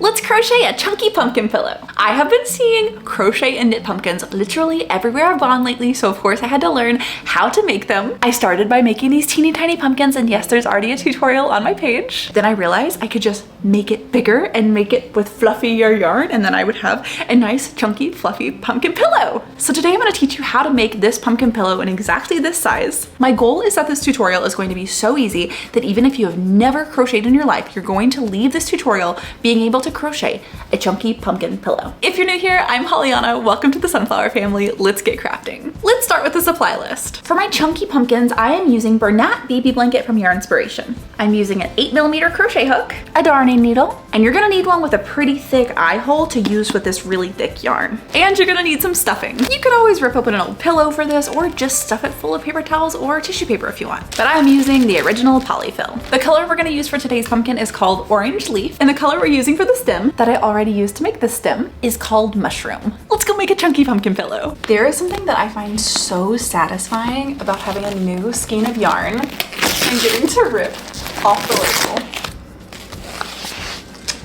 Let's crochet a chunky pumpkin pillow. I have been seeing crochet and knit pumpkins literally everywhere I've gone lately, so of course I had to learn how to make them. I started by making these teeny tiny pumpkins, and yes, there's already a tutorial on my page. Then I realized I could just make it bigger and make it with fluffier yarn, and then I would have a nice chunky fluffy pumpkin pillow. So today I'm going to teach you how to make this pumpkin pillow in exactly this size. My goal is that this tutorial is going to be so easy that even if you have never crocheted in your life, you're going to leave this tutorial being able to crochet a chunky pumpkin pillow. If you're new here, I'm Hollyauna. Welcome to the Sunflower family. Let's get crafting. Let's start with the supply list. For my chunky pumpkins, I am using Bernat baby blanket from Yarnspiration. I'm using an 8mm crochet hook, a darning needle, and you're gonna need one with a pretty thick eye hole to use with this really thick yarn. And you're gonna need some stuffing. You could always rip open an old pillow for this, or just stuff it full of paper towels or tissue paper if you want. But I'm using the original polyfill. The color we're gonna use for today's pumpkin is called Orange Leaf, and the color we're using for the stem that I already used to make the stem is called Mushroom. Let's go make a chunky pumpkin pillow. There is something that I find so satisfying about having a new skein of yarn and getting to rip off the label.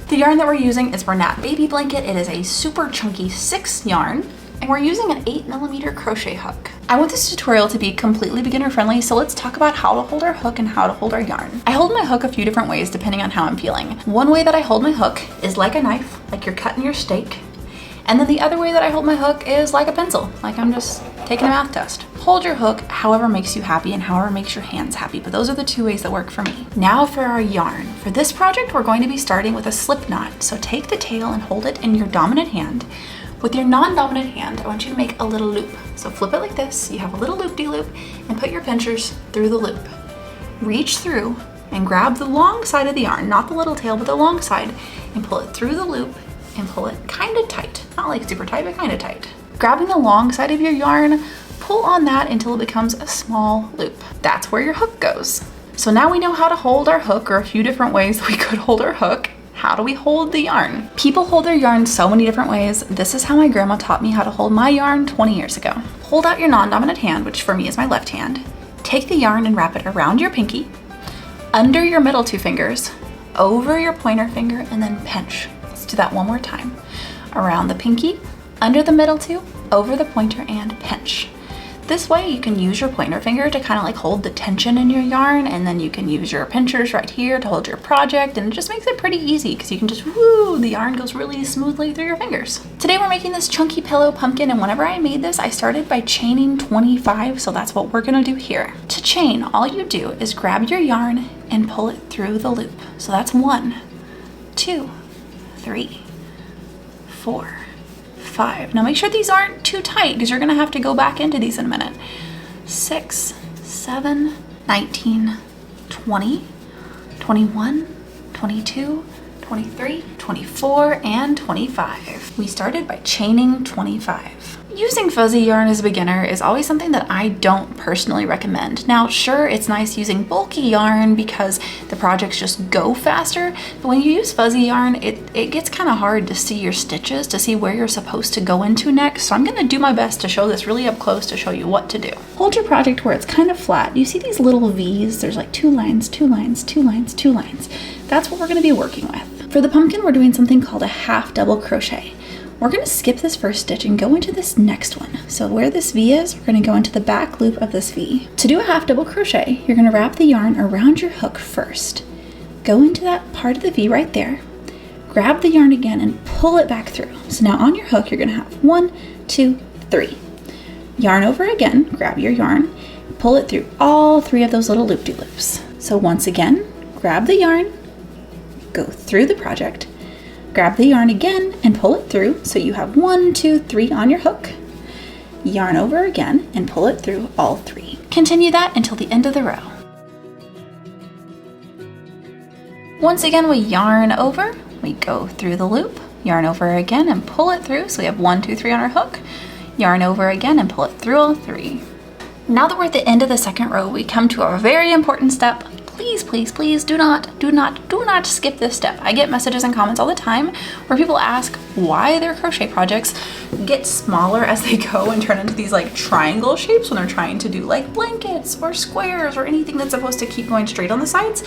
The yarn that we're using is Bernat Baby Blanket. It is a super chunky 6 yarn, and we're using an 8mm crochet hook. I want this tutorial to be completely beginner friendly, so let's talk about how to hold our hook and how to hold our yarn. I hold my hook a few different ways depending on how I'm feeling. One way that I hold my hook is like a knife, like you're cutting your steak. And then the other way that I hold my hook is like a pencil, like I'm just taking a math test. Hold your hook however makes you happy and however makes your hands happy, but those are the 2 ways that work for me. Now for our yarn. For this project, we're going to be starting with a slip knot. So take the tail and hold it in your dominant hand. With your non-dominant hand, I want you to make a little loop. So flip it like this, you have a little loop-de-loop, and put your pinchers through the loop. Reach through and grab the long side of the yarn, not the little tail, but the long side, and pull it through the loop and pull it kind of tight. Not like super tight, but kind of tight. Grabbing the long side of your yarn, pull on that until it becomes a small loop. That's where your hook goes. So now we know how to hold our hook, or a few different ways that we could hold our hook. How do we hold the yarn? People hold their yarn so many different ways. This is how my grandma taught me how to hold my yarn 20 years ago. Hold out your non-dominant hand, which for me is my left hand. Take the yarn and wrap it around your pinky, under your middle 2 fingers, over your pointer finger, and then pinch. Let's do that one more time. Around the pinky, under the middle 2, over the pointer, and pinch. This way you can use your pointer finger to kind of like hold the tension in your yarn, and then you can use your pinchers right here to hold your project, and it just makes it pretty easy because you can just the yarn goes really smoothly through your fingers. Today we're making this chunky pillow pumpkin, and whenever I made this, I started by chaining 25, so that's what we're gonna do here. To chain, all you do is grab your yarn and pull it through the loop. So that's 1, 2, 3, 4, 5. Now make sure these aren't too tight because you're gonna have to go back into these in a minute. 6, 7, 19, 20, 21, 22, 23, 24, and 25. We started by chaining 25. Using fuzzy yarn as a beginner is always something that I don't personally recommend. Now, sure, it's nice using bulky yarn because the projects just go faster, but when you use fuzzy yarn, it gets kind of hard to see your stitches, to see where you're supposed to go into next. So I'm gonna do my best to show this really up close to show you what to do. Hold your project where it's kind of flat. You see these little V's? There's like 2 lines, 2 lines, 2 lines, 2 lines. That's what we're gonna be working with. For the pumpkin, we're doing something called a half double crochet. We're gonna skip this first stitch and go into this next one. So where this V is, we're gonna go into the back loop of this V. To do a half double crochet, you're gonna wrap the yarn around your hook first. Go into that part of the V right there, grab the yarn again and pull it back through. So now on your hook, you're gonna have 1, 2, 3. Yarn over again, grab your yarn, pull it through all 3 of those little loop-de-loops. So once again, grab the yarn, go through the project, grab the yarn again and pull it through so you have 1, 2, 3 on your hook. Yarn over again and pull it through all 3. Continue that until the end of the row. Once again, we yarn over, we go through the loop, yarn over again and pull it through so we have 1, 2, 3 on our hook. Yarn over again and pull it through all 3. Now that we're at the end of the second row, we come to a very important step. Please, please, please do not skip this step. I get messages and comments all the time where people ask why their crochet projects get smaller as they go and turn into these like triangle shapes when they're trying to do like blankets or squares or anything that's supposed to keep going straight on the sides.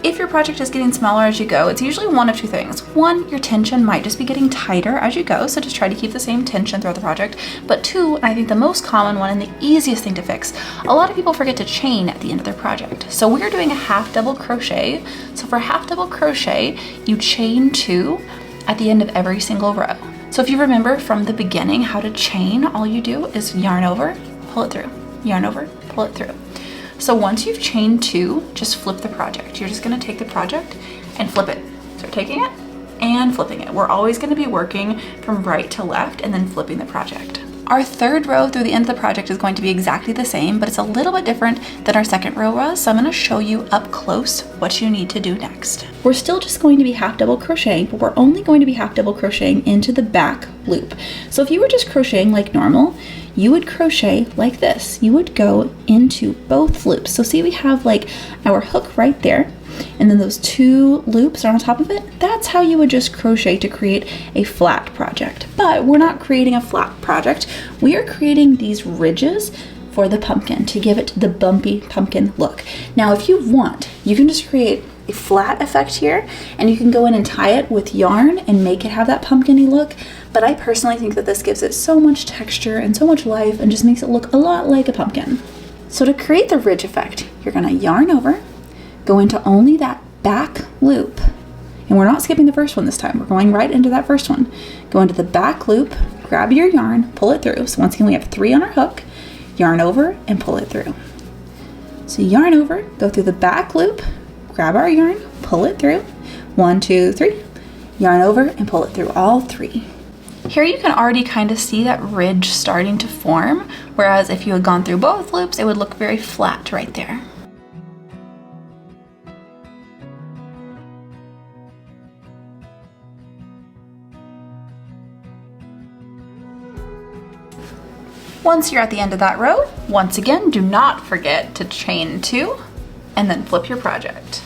If your project is getting smaller as you go, it's usually one of two things. One, your tension might just be getting tighter as you go, so just try to keep the same tension throughout the project. But two, and I think the most common one and the easiest thing to fix, a lot of people forget to chain at the end of their project. So we're doing a half double crochet. So for half double crochet, you chain 2 at the end of every single row. So if you remember from the beginning how to chain, all you do is yarn over, pull it through, yarn over, pull it through. So once you've chained 2, just flip the project. You're just gonna take the project and flip it. So taking it and flipping it. We're always gonna be working from right to left and then flipping the project. Our third row through the end of the project is going to be exactly the same, but it's a little bit different than our second row was. So I'm gonna show you up close what you need to do next. We're still just going to be half double crocheting, but we're only going to be half double crocheting into the back loop. So if you were just crocheting like normal, you would crochet like this. You would go into both loops. So see, we have like our hook right there, and then those 2 loops are on top of it. That's how you would just crochet to create a flat project. But we're not creating a flat project. We are creating these ridges for the pumpkin to give it the bumpy pumpkin look. Now, if you want, you can just create a flat effect here, and you can go in and tie it with yarn and make it have that pumpkin-y look. But I personally think that this gives it so much texture and so much life and just makes it look a lot like a pumpkin. So to create the ridge effect, you're gonna yarn over, go into only that back loop, and we're not skipping the first one this time. We're going right into that first one. Go into the back loop, grab your yarn, pull it through. So once again, we have 3 on our hook, yarn over and pull it through. So yarn over, go through the back loop, grab our yarn, pull it through. 1, 2, 3, yarn over and pull it through all 3. Here you can already kind of see that ridge starting to form, whereas if you had gone through both loops, it would look very flat right there. Once you're at the end of that row, once again, do not forget to chain 2 and then flip your project.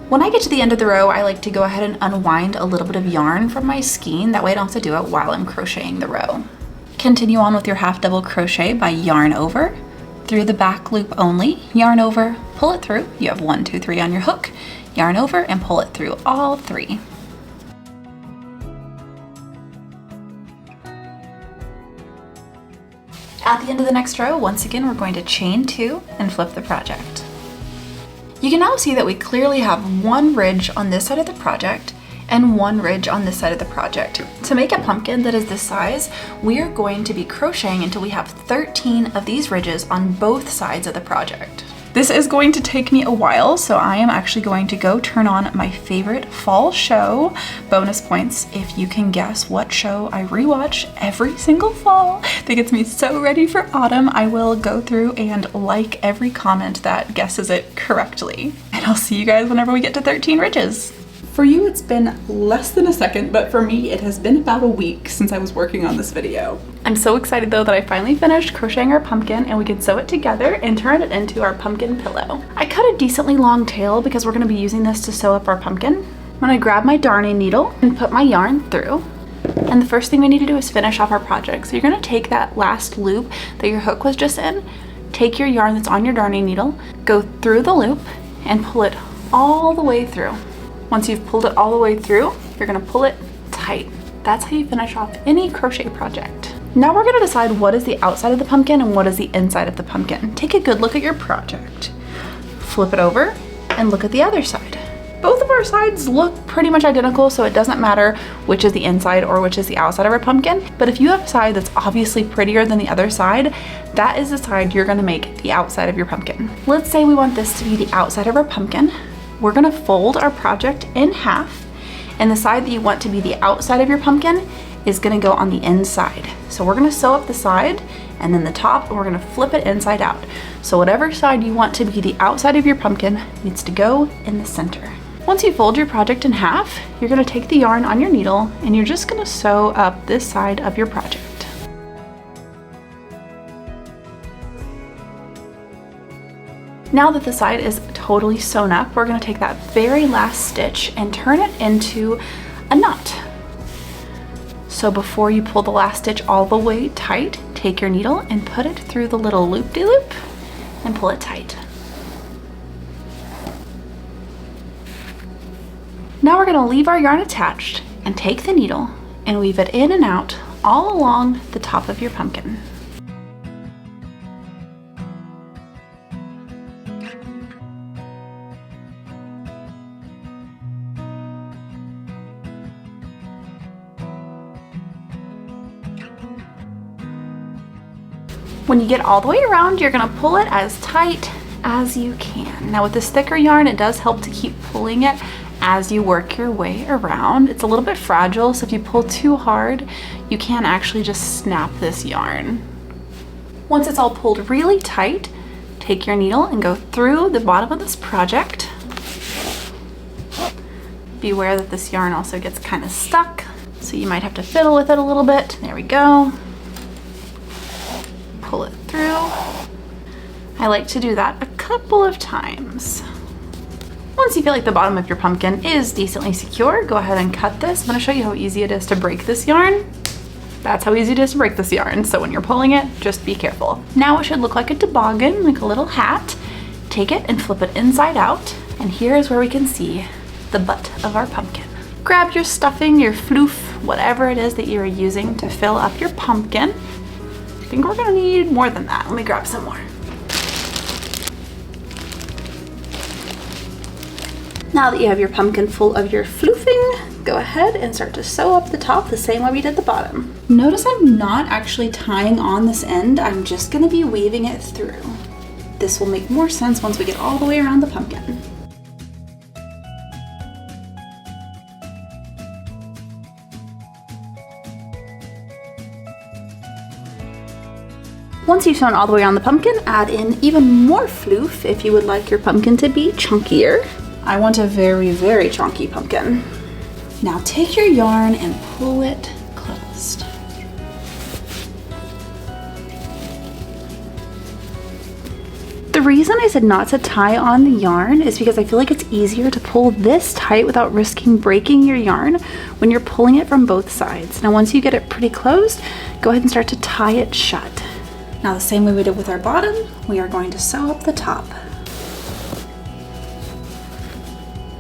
When I get to the end of the row, I like to go ahead and unwind a little bit of yarn from my skein. That way I don't have to do it while I'm crocheting the row. Continue on with your half double crochet by yarn over, through the back loop only, yarn over, pull it through. You have 1, 2, 3 on your hook, yarn over and pull it through all 3. At the end of the next row, once again, we're going to chain 2 and flip the project. You can now see that we clearly have 1 ridge on this side of the project and 1 ridge on this side of the project. To make a pumpkin that is this size, we are going to be crocheting until we have 13 of these ridges on both sides of the project. This is going to take me a while, so I am actually going to go turn on my favorite fall show. Bonus points if you can guess what show I rewatch every single fall that gets me so ready for autumn. I will go through and like every comment that guesses it correctly. And I'll see you guys whenever we get to 13 ridges. For you, it's been less than a second, but for me, it has been about a week since I was working on this video. I'm so excited though that I finally finished crocheting our pumpkin and we can sew it together and turn it into our pumpkin pillow. I cut a decently long tail because we're gonna be using this to sew up our pumpkin. I'm gonna grab my darning needle and put my yarn through. And the first thing we need to do is finish off our project. So you're gonna take that last loop that your hook was just in, take your yarn that's on your darning needle, go through the loop and pull it all the way through. Once you've pulled it all the way through, you're gonna pull it tight. That's how you finish off any crochet project. Now we're gonna decide what is the outside of the pumpkin and what is the inside of the pumpkin. Take a good look at your project. Flip it over and look at the other side. Both of our sides look pretty much identical, so it doesn't matter which is the inside or which is the outside of our pumpkin. But if you have a side that's obviously prettier than the other side, that is the side you're gonna make the outside of your pumpkin. Let's say we want this to be the outside of our pumpkin. We're gonna fold our project in half, and the side that you want to be the outside of your pumpkin is gonna go on the inside. So we're gonna sew up the side and then the top, and we're gonna flip it inside out. So whatever side you want to be the outside of your pumpkin needs to go in the center. Once you fold your project in half, you're gonna take the yarn on your needle and you're just gonna sew up this side of your project. Now that the side is totally sewn up, we're gonna take that very last stitch and turn it into a knot. So before you pull the last stitch all the way tight, take your needle and put it through the little loop-de-loop and pull it tight. Now we're gonna leave our yarn attached and take the needle and weave it in and out all along the top of your pumpkin. When you get all the way around, you're gonna pull it as tight as you can. Now with this thicker yarn, it does help to keep pulling it as you work your way around. It's a little bit fragile, so if you pull too hard, you can actually just snap this yarn. Once it's all pulled really tight, take your needle and go through the bottom of this project. Beware that this yarn also gets kind of stuck, so you might have to fiddle with it a little bit. There we go. Pull it through. I like to do that a couple of times. Once you feel like the bottom of your pumpkin is decently secure, go ahead and cut this. I'm gonna show you how easy it is to break this yarn. That's how easy it is to break this yarn. So when you're pulling it, just be careful. Now it should look like a toboggan, like a little hat. Take it and flip it inside out. And here's where we can see the butt of our pumpkin. Grab your stuffing, your floof, whatever it is that you're using to fill up your pumpkin. I think we're gonna need more than that. Let me grab some more. Now that you have your pumpkin full of your floofing, go ahead and start to sew up the top the same way we did the bottom. Notice I'm not actually tying on this end, I'm just gonna be weaving it through. This will make more sense once we get all the way around the pumpkin. Once you've sewn all the way around the pumpkin, add in even more floof if you would like your pumpkin to be chunkier. I want a very, very chunky pumpkin. Now take your yarn and pull it closed. The reason I said not to tie on the yarn is because I feel like it's easier to pull this tight without risking breaking your yarn when you're pulling it from both sides. Now once you get it pretty closed, go ahead and start to tie it shut. Now the same way we did with our bottom, we are going to sew up the top.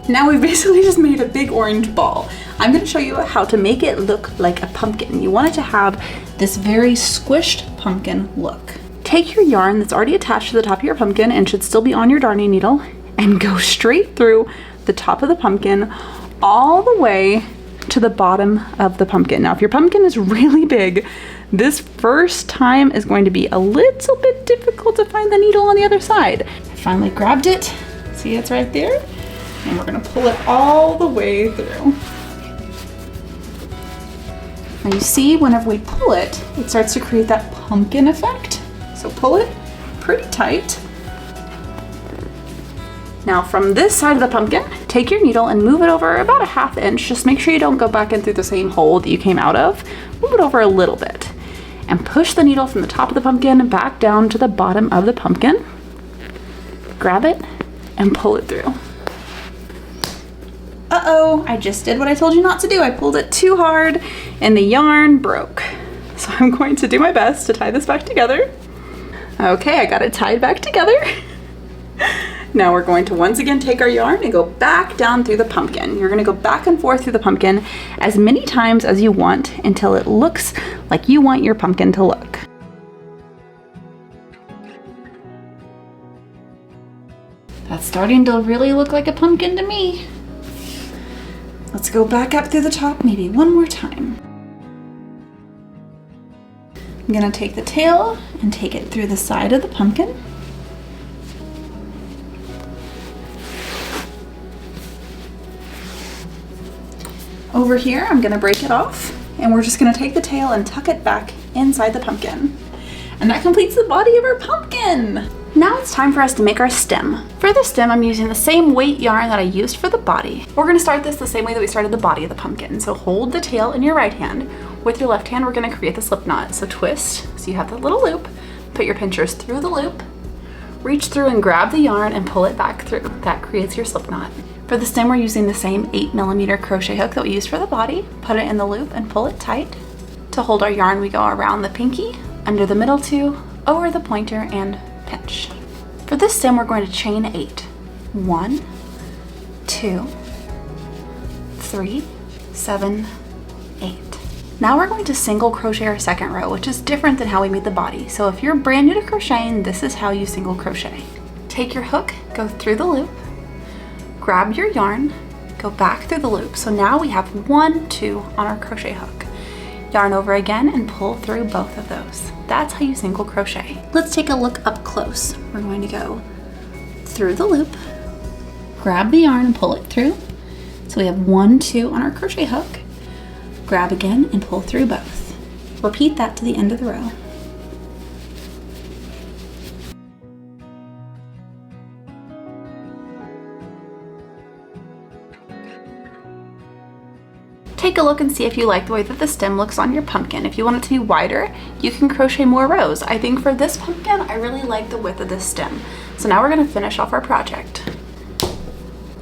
Now we've basically just made a big orange ball. I'm going to show you how to make it look like a pumpkin. You want it to have this very squished pumpkin look. Take your yarn that's already attached to the top of your pumpkin and should still be on your darning needle and go straight through the top of the pumpkin all the way to the bottom of the pumpkin. Now if your pumpkin is really big, this first time is going to be a little bit difficult to find the needle on the other side. I finally grabbed it. See, it's right there. And we're gonna pull it all the way through. Now you see, whenever we pull it, it starts to create that pumpkin effect. So pull it pretty tight. Now from this side of the pumpkin, take your needle and move it over about a ½ inch. Just make sure you don't go back in through the same hole that you came out of. Move it over a little bit. And push the needle from the top of the pumpkin back down to the bottom of the pumpkin. Grab it and pull it through. Uh-oh, I just did what I told you not to do. I pulled it too hard and the yarn broke. So I'm going to do my best to tie this back together. Okay, I got it tied back together. Now we're going to once again take our yarn and go back down through the pumpkin. You're gonna go back and forth through the pumpkin as many times as you want until it looks like you want your pumpkin to look. That's starting to really look like a pumpkin to me. Let's go back up through the top maybe one more time. I'm gonna take the tail and take it through the side of the pumpkin. Over here, I'm gonna break it off and we're just gonna take the tail and tuck it back inside the pumpkin. And that completes the body of our pumpkin. Now it's time for us to make our stem. For the stem, I'm using the same weight yarn that I used for the body. We're gonna start this the same way that we started the body of the pumpkin. So hold the tail in your right hand. With your left hand, we're gonna create the slip knot. So twist, so you have that little loop, put your pinchers through the loop, reach through and grab the yarn and pull it back through. That creates your slip knot. For the stem, we're using the same 8mm crochet hook that we used for the body. Put it in the loop and pull it tight. To hold our yarn, we go around the pinky, under the middle two, over the pointer, and pinch. For this stem, we're going to chain 8. 1, 2, 3, 7, 8. Now we're going to single crochet our second row, which is different than how we made the body. So if you're brand new to crocheting, this is how you single crochet. Take your hook, go through the loop, grab your yarn, go back through the loop. So now we have 1, 2 on our crochet hook. Yarn over again and pull through both of those. That's how you single crochet. Let's take a look up close. We're going to go through the loop, grab the yarn and pull it through. So we have 1, 2 on our crochet hook. Grab again and pull through both. Repeat that to the end of the row. Take a look and see if you like the way that the stem looks on your pumpkin. If you want it to be wider, you can crochet more rows. I think for this pumpkin, I really like the width of this stem. So now we're going to finish off our project.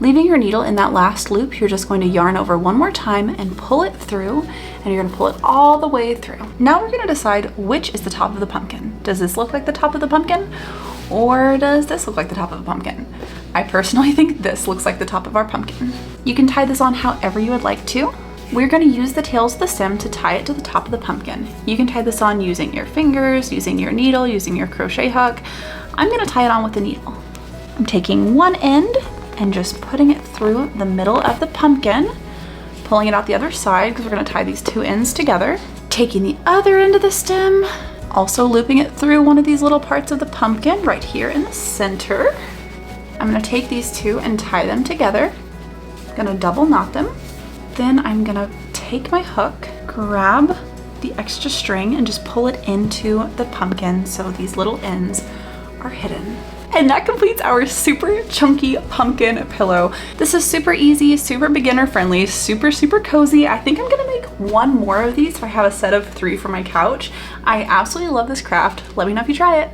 Leaving your needle in that last loop, you're just going to yarn over one more time and pull it through, and you're going to pull it all the way through. Now we're going to decide which is the top of the pumpkin. Does this look like the top of the pumpkin, or does this look like the top of the pumpkin? I personally think this looks like the top of our pumpkin. You can tie this on however you would like to. We're going to use the tails of the stem to tie it to the top of the pumpkin. You can tie this on using your fingers, using your needle, using your crochet hook. I'm going to tie it on with the needle. I'm taking one end and just putting it through the middle of the pumpkin, pulling it out the other side because we're going to tie these two ends together. Taking the other end of the stem, also looping it through one of these little parts of the pumpkin right here in the center. I'm going to take these two and tie them together. I'm going to double knot them. Then I'm gonna take my hook, grab the extra string and just pull it into the pumpkin so these little ends are hidden. And that completes our super chunky pumpkin pillow. This is super easy, super beginner friendly, super cozy. I think I'm gonna make one more of these if I have a set of 3 for my couch. I absolutely love this craft. Let me know if you try it.